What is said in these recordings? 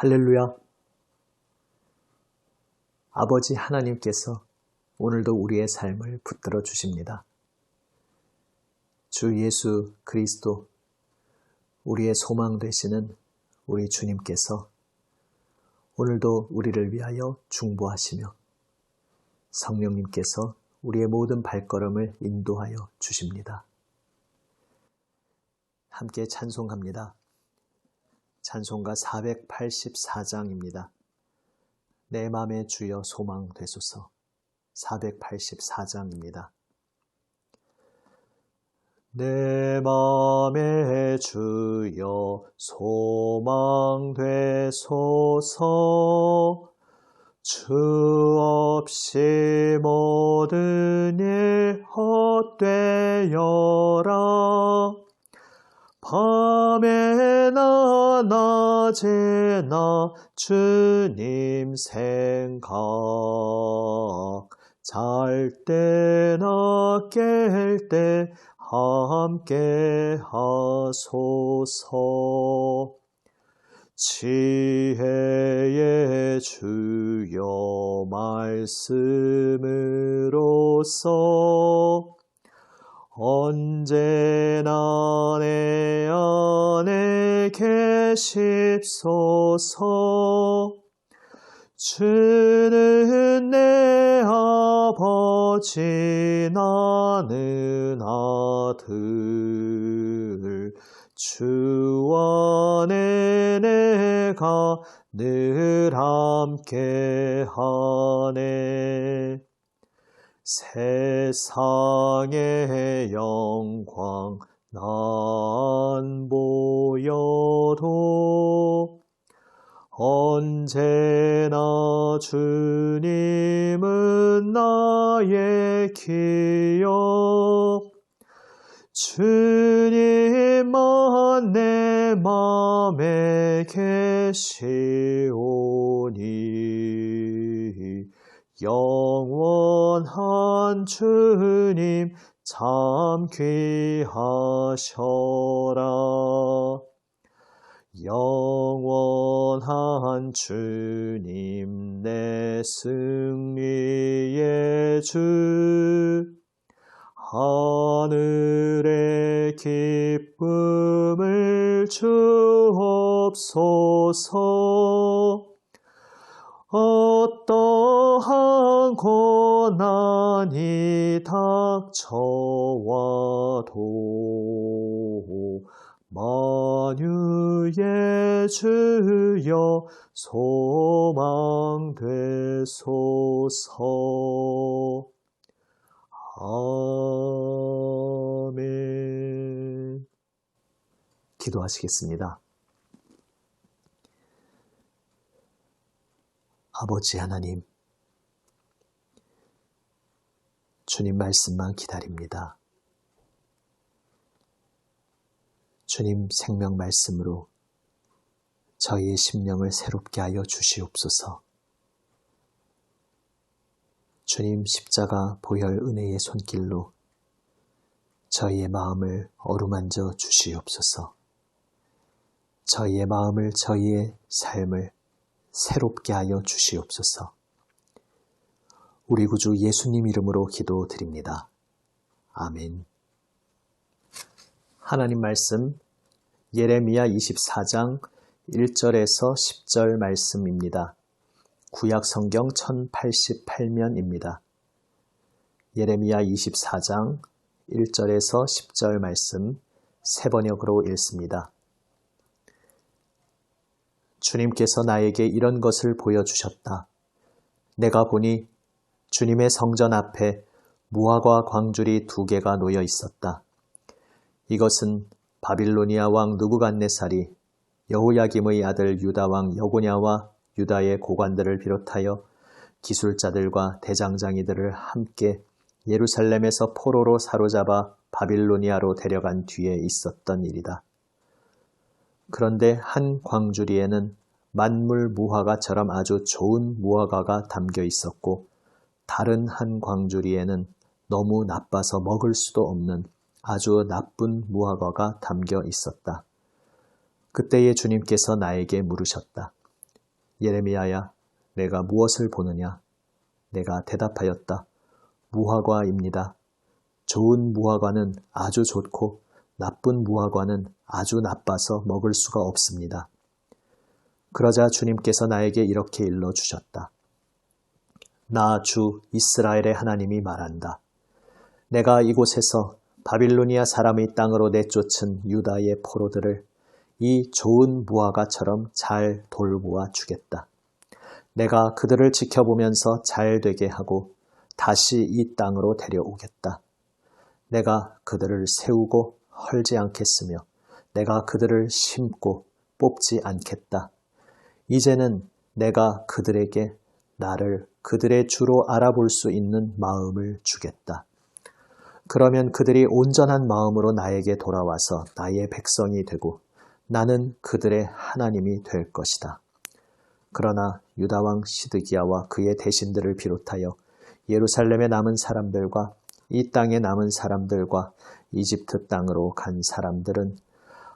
할렐루야! 아버지 하나님께서 오늘도 우리의 삶을 붙들어 주십니다. 주 예수 그리스도, 우리의 소망 되시는 우리 주님께서 오늘도 우리를 위하여 중보하시며 성령님께서 우리의 모든 발걸음을 인도하여 주십니다. 함께 찬송합니다. 찬송가 484장입니다. 내 맘에 주여 소망 되소서. 484장입니다. 내 맘에 주여 소망 되소서. 주 없이 모든 일 헛되어라. 밤에나 낮에나 주님 생각, 잘 때나 깰 때 함께 하소서. 지혜의 주여 말씀으로써 언제나 내 안에 계십소서. 주는 내 아버지 나는 아들. 주 안에 내가 늘 함께 하네. 세상의 영광 난 보여도 언제나 주님은 나의 기억. 주님만 내 맘에 계시오니 영원한 주님 참 귀하셔라. 영원한 주님 내 승리의 주. 하늘의 기쁨을 주옵소서. 어떠한 고난이 닥쳐와도 만유의 주여 소망 되소서. 아멘. 기도하시겠습니다. 아버지 하나님, 주님 말씀만 기다립니다. 주님 생명 말씀으로 저희의 심령을 새롭게 하여 주시옵소서. 주님 십자가 보혈 은혜의 손길로 저희의 마음을 어루만져 주시옵소서. 저희의 마음을, 저희의 삶을 새롭게 하여 주시옵소서. 우리 구주 예수님 이름으로 기도드립니다. 아멘. 하나님 말씀 예레미야 24장 1절에서 10절 말씀입니다. 구약 성경 1088면입니다. 예레미야 24장 1절에서 10절 말씀 세 번역으로 읽습니다. 주님께서 나에게 이런 것을 보여주셨다. 내가 보니 주님의 성전 앞에 무화과 광줄이 2개가 놓여 있었다. 이것은 바빌로니아 왕 느부갓네살이 여호야김의 아들 유다 왕 여고냐와 유다의 고관들을 비롯하여 기술자들과 대장장이들을 함께 예루살렘에서 포로로 사로잡아 바빌로니아로 데려간 뒤에 있었던 일이다. 그런데 한 광주리에는 만물 무화과처럼 아주 좋은 무화과가 담겨 있었고, 다른 한 광주리에는 너무 나빠서 먹을 수도 없는 아주 나쁜 무화과가 담겨 있었다. 그때에 주님께서 나에게 물으셨다. 예레미야야, 내가 무엇을 보느냐? 내가 대답하였다. 무화과입니다. 좋은 무화과는 아주 좋고 나쁜 무화과는 아주 나빠서 먹을 수가 없습니다. 그러자 주님께서 나에게 이렇게 일러주셨다. 나 주 이스라엘의 하나님이 말한다. 내가 이곳에서 바빌로니아 사람의 땅으로 내쫓은 유다의 포로들을 이 좋은 무화과처럼 잘 돌보아 주겠다. 내가 그들을 지켜보면서 잘 되게 하고 다시 이 땅으로 데려오겠다. 내가 그들을 세우고 헐지 않겠으며 내가 그들을 심고 뽑지 않겠다. 이제는 내가 그들에게 나를 그들의 주로 알아볼 수 있는 마음을 주겠다. 그러면 그들이 온전한 마음으로 나에게 돌아와서 나의 백성이 되고 나는 그들의 하나님이 될 것이다. 그러나 유다왕 시드기야와 그의 대신들을 비롯하여 예루살렘에 남은 사람들과 이 땅에 남은 사람들과 이집트 땅으로 간 사람들은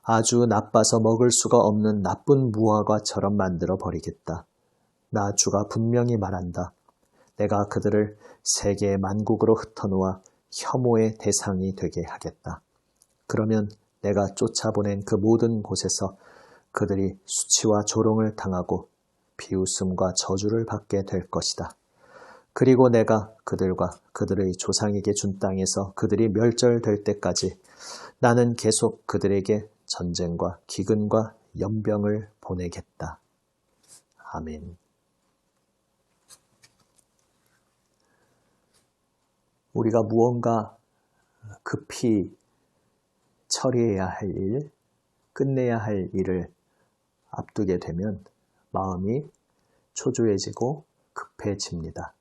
아주 나빠서 먹을 수가 없는 나쁜 무화과처럼 만들어 버리겠다. 나 주가 분명히 말한다. 내가 그들을 세계 만국으로 흩어놓아 혐오의 대상이 되게 하겠다. 그러면 내가 쫓아보낸 그 모든 곳에서 그들이 수치와 조롱을 당하고 비웃음과 저주를 받게 될 것이다. 그리고 내가 그들과 그들의 조상에게 준 땅에서 그들이 멸절될 때까지 나는 계속 그들에게 전쟁과 기근과 연병을 보내겠다. 아멘. 우리가 무언가 급히 처리해야 할 일, 끝내야 할 일을 앞두게 되면 마음이 초조해지고 급해집니다.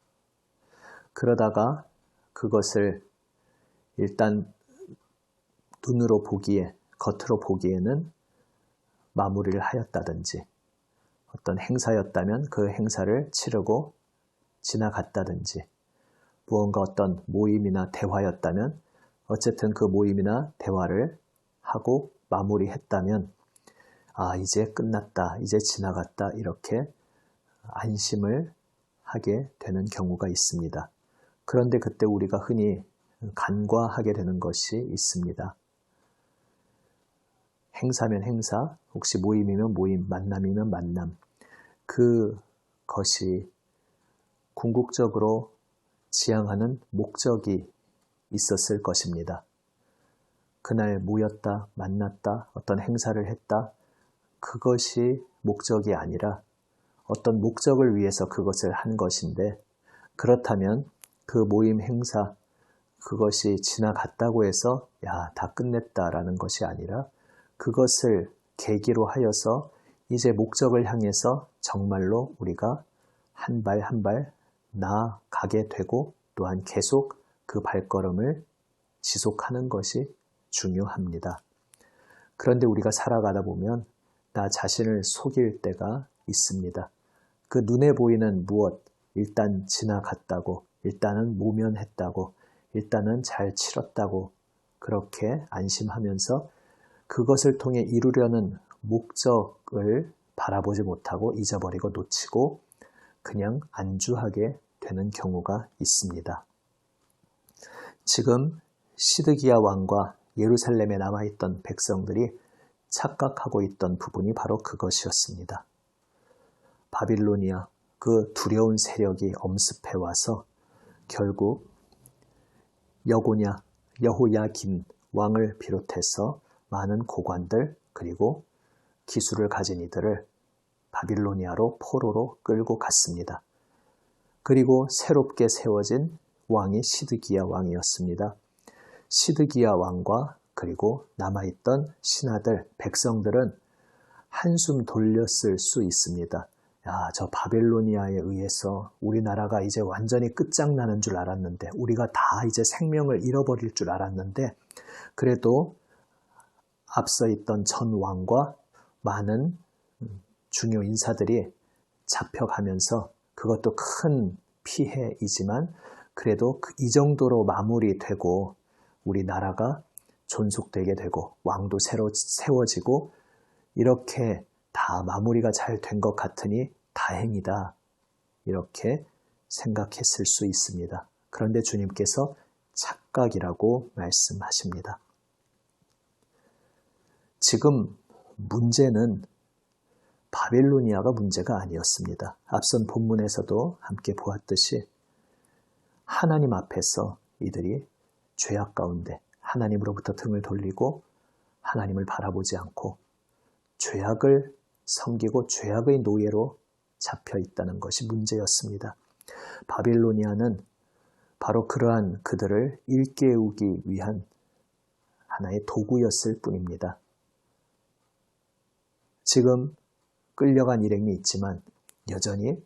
그러다가 그것을 일단 눈으로 보기에, 겉으로 보기에는 마무리를 하였다든지 어떤 행사였다면 그 행사를 치르고 지나갔다든지 무언가 어떤 모임이나 대화였다면 어쨌든 그 모임이나 대화를 하고 마무리했다면 이제 끝났다, 이제 지나갔다 이렇게 안심을 하게 되는 경우가 있습니다. 그런데 그때 우리가 흔히 간과하게 되는 것이 있습니다. 행사면 행사, 혹시 모임이면 모임, 만남이면 만남. 그것이 궁극적으로 지향하는 목적이 있었을 것입니다. 그날 모였다, 만났다, 어떤 행사를 했다. 그것이 목적이 아니라 어떤 목적을 위해서 그것을 한 것인데 그렇다면 그 모임 행사, 그것이 지나갔다고 해서 다 끝냈다라는 것이 아니라 그것을 계기로 하여서 이제 목적을 향해서 정말로 우리가 한 발 한 발 나아가게 되고 또한 계속 그 발걸음을 지속하는 것이 중요합니다. 그런데 우리가 살아가다 보면 나 자신을 속일 때가 있습니다. 그 눈에 보이는 무엇, 일단 지나갔다고, 일단은 모면했다고, 일단은 잘 치렀다고 그렇게 안심하면서 그것을 통해 이루려는 목적을 바라보지 못하고 잊어버리고 놓치고 그냥 안주하게 되는 경우가 있습니다. 지금 시드기야 왕과 예루살렘에 남아있던 백성들이 착각하고 있던 부분이 바로 그것이었습니다. 바빌로니아, 그 두려운 세력이 엄습해 와서 결국 여호야긴 왕을 비롯해서 많은 고관들 그리고 기술을 가진 이들을 바빌로니아로 포로로 끌고 갔습니다. 그리고 새롭게 세워진 왕이 시드기야 왕이었습니다. 시드기야 왕과 그리고 남아있던 신하들, 백성들은 한숨 돌렸을 수 있습니다. 저 바빌로니아에 의해서 우리나라가 이제 완전히 끝장나는 줄 알았는데 우리가 다 이제 생명을 잃어버릴 줄 알았는데 그래도 앞서 있던 전 왕과 많은 중요 인사들이 잡혀가면서 그것도 큰 피해이지만 그래도 이 정도로 마무리되고 우리나라가 존속되게 되고 왕도 새로 세워지고 이렇게 다 마무리가 잘 된 것 같으니 다행이다. 이렇게 생각했을 수 있습니다. 그런데 주님께서 착각이라고 말씀하십니다. 지금 문제는 바빌로니아가 문제가 아니었습니다. 앞선 본문에서도 함께 보았듯이 하나님 앞에서 이들이 죄악 가운데 하나님으로부터 등을 돌리고 하나님을 바라보지 않고 죄악을 섬기고 죄악의 노예로 잡혀 있다는 것이 문제였습니다. 바빌로니아는 바로 그러한 그들을 일깨우기 위한 하나의 도구였을 뿐입니다. 지금 끌려간 일행이 있지만 여전히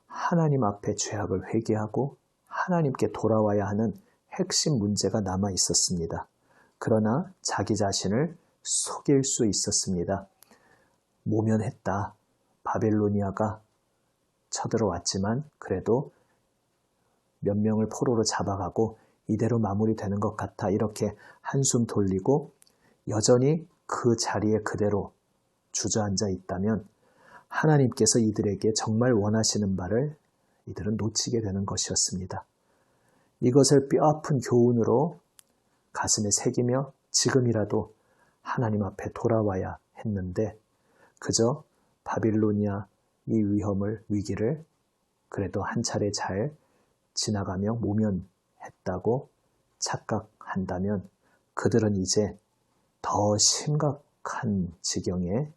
하나님 앞에 죄악을 회개하고 하나님께 돌아와야 하는 핵심 문제가 남아 있었습니다. 그러나 자기 자신을 속일 수 있었습니다. 모면했다. 바빌로니아가 쳐들어왔지만 그래도 몇 명을 포로로 잡아가고 이대로 마무리되는 것 같아 이렇게 한숨 돌리고 여전히 그 자리에 그대로 주저앉아 있다면 하나님께서 이들에게 정말 원하시는 바를 이들은 놓치게 되는 것이었습니다. 이것을 뼈아픈 교훈으로 가슴에 새기며 지금이라도 하나님 앞에 돌아와야 했는데 그저 바빌로니아 이 위기를 그래도 한 차례 잘 지나가며 모면했다고 착각한다면 그들은 이제 더 심각한 지경에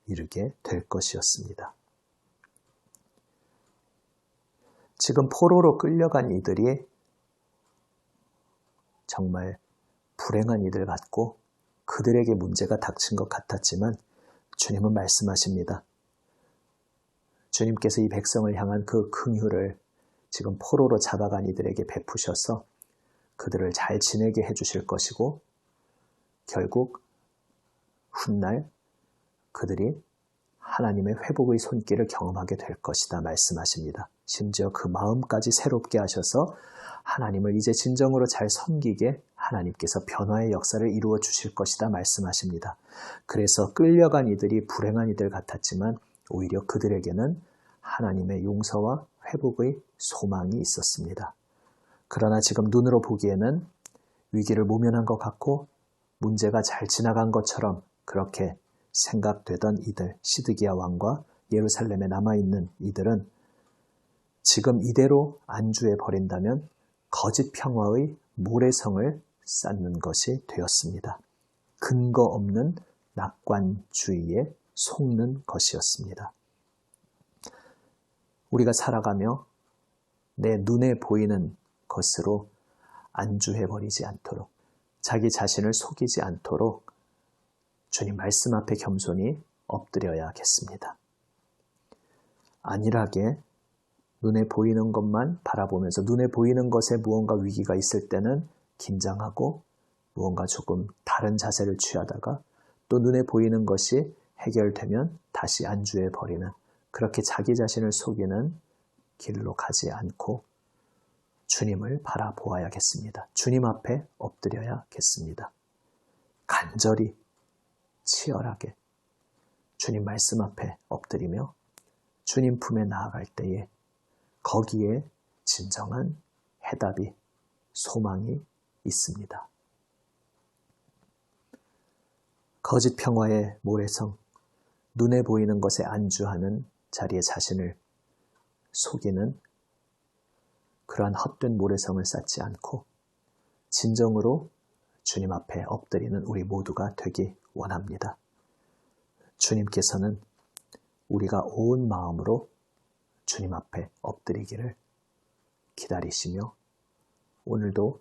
이르게 될 것이었습니다. 지금 포로로 끌려간 이들이 정말 불행한 이들 같고 그들에게 문제가 닥친 것 같았지만 주님은 말씀하십니다. 주님께서 이 백성을 향한 그 긍휼을 지금 포로로 잡아간 이들에게 베푸셔서 그들을 잘 지내게 해주실 것이고 결국 훗날 그들이 하나님의 회복의 손길을 경험하게 될 것이다 말씀하십니다. 심지어 그 마음까지 새롭게 하셔서 하나님을 이제 진정으로 잘 섬기게 하나님께서 변화의 역사를 이루어 주실 것이다 말씀하십니다. 그래서 끌려간 이들이 불행한 이들 같았지만 오히려 그들에게는 하나님의 용서와 회복의 소망이 있었습니다. 그러나 지금 눈으로 보기에는 위기를 모면한 것 같고 문제가 잘 지나간 것처럼 그렇게 생각되던 이들, 시드기야 왕과 예루살렘에 남아있는 이들은 지금 이대로 안주해 버린다면 거짓 평화의 모래성을 쌓는 것이 되었습니다. 근거 없는 낙관주의에 속는 것이었습니다. 우리가 살아가며 내 눈에 보이는 것으로 안주해버리지 않도록 자기 자신을 속이지 않도록 주님 말씀 앞에 겸손히 엎드려야겠습니다. 안일하게 눈에 보이는 것만 바라보면서 눈에 보이는 것에 무언가 위기가 있을 때는 긴장하고 무언가 조금 다른 자세를 취하다가 또 눈에 보이는 것이 해결되면 다시 안주해버리는 그렇게 자기 자신을 속이는 길로 가지 않고 주님을 바라보아야겠습니다. 주님 앞에 엎드려야겠습니다. 간절히 치열하게 주님 말씀 앞에 엎드리며 주님 품에 나아갈 때에 거기에 진정한 해답이 소망이 있습니다. 거짓 평화의 모래성, 눈에 보이는 것에 안주하는 자리에 자신을 속이는 그러한 헛된 모래성을 쌓지 않고 진정으로 주님 앞에 엎드리는 우리 모두가 되기 원합니다. 주님께서는 우리가 온 마음으로 주님 앞에 엎드리기를 기다리시며 오늘도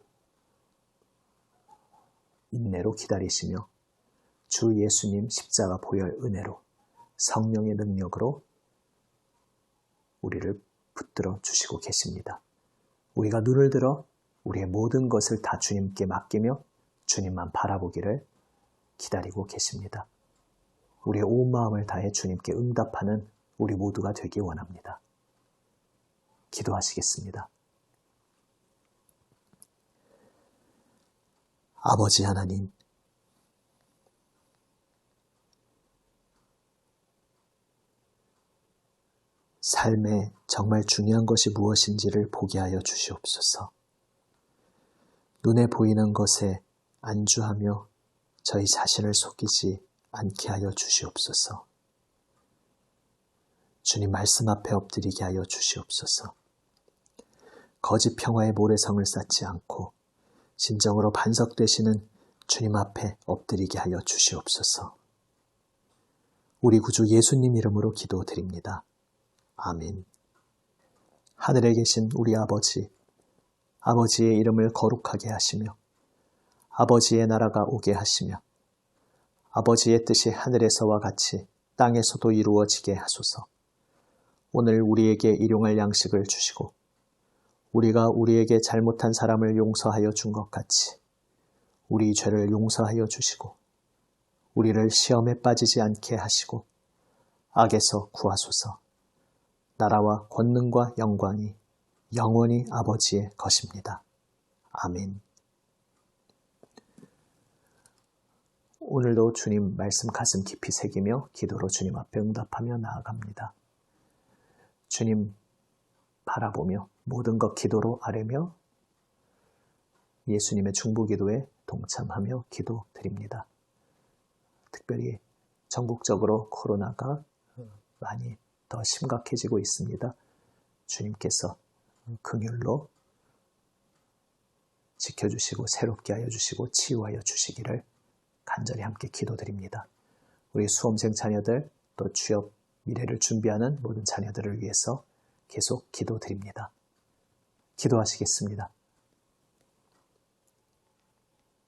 인내로 기다리시며 주 예수님 십자가 보혈 은혜로 성령의 능력으로 우리를 붙들어 주시고 계십니다. 우리가 눈을 들어 우리의 모든 것을 다 주님께 맡기며 주님만 바라보기를 기다리고 계십니다. 우리의 온 마음을 다해 주님께 응답하는 우리 모두가 되기 원합니다. 기도하시겠습니다. 아버지 하나님, 삶에 정말 중요한 것이 무엇인지를 보게 하여 주시옵소서. 눈에 보이는 것에 안주하며 저희 자신을 속이지 않게 하여 주시옵소서. 주님 말씀 앞에 엎드리게 하여 주시옵소서. 거짓 평화의 모래성을 쌓지 않고 진정으로 반석되시는 주님 앞에 엎드리게 하여 주시옵소서. 우리 구주 예수님 이름으로 기도드립니다. 아멘. 하늘에 계신 우리 아버지, 아버지의 이름을 거룩하게 하시며 아버지의 나라가 오게 하시며 아버지의 뜻이 하늘에서와 같이 땅에서도 이루어지게 하소서. 오늘 우리에게 일용할 양식을 주시고 우리가 우리에게 잘못한 사람을 용서하여 준 것 같이 우리 죄를 용서하여 주시고 우리를 시험에 빠지지 않게 하시고 악에서 구하소서. 나라와 권능과 영광이 영원히 아버지의 것입니다. 아멘. 오늘도 주님 말씀 가슴 깊이 새기며 기도로 주님 앞에 응답하며 나아갑니다. 주님 바라보며 모든 것 기도로 아뢰며 예수님의 중보기도에 동참하며 기도드립니다. 특별히 전국적으로 코로나가 많이 더 심각해지고 있습니다. 주님께서 긍휼로 지켜주시고 새롭게 하여 주시고 치유하여 주시기를 간절히 함께 기도드립니다. 우리 수험생 자녀들 또 취업 미래를 준비하는 모든 자녀들을 위해서 계속 기도드립니다. 기도하시겠습니다.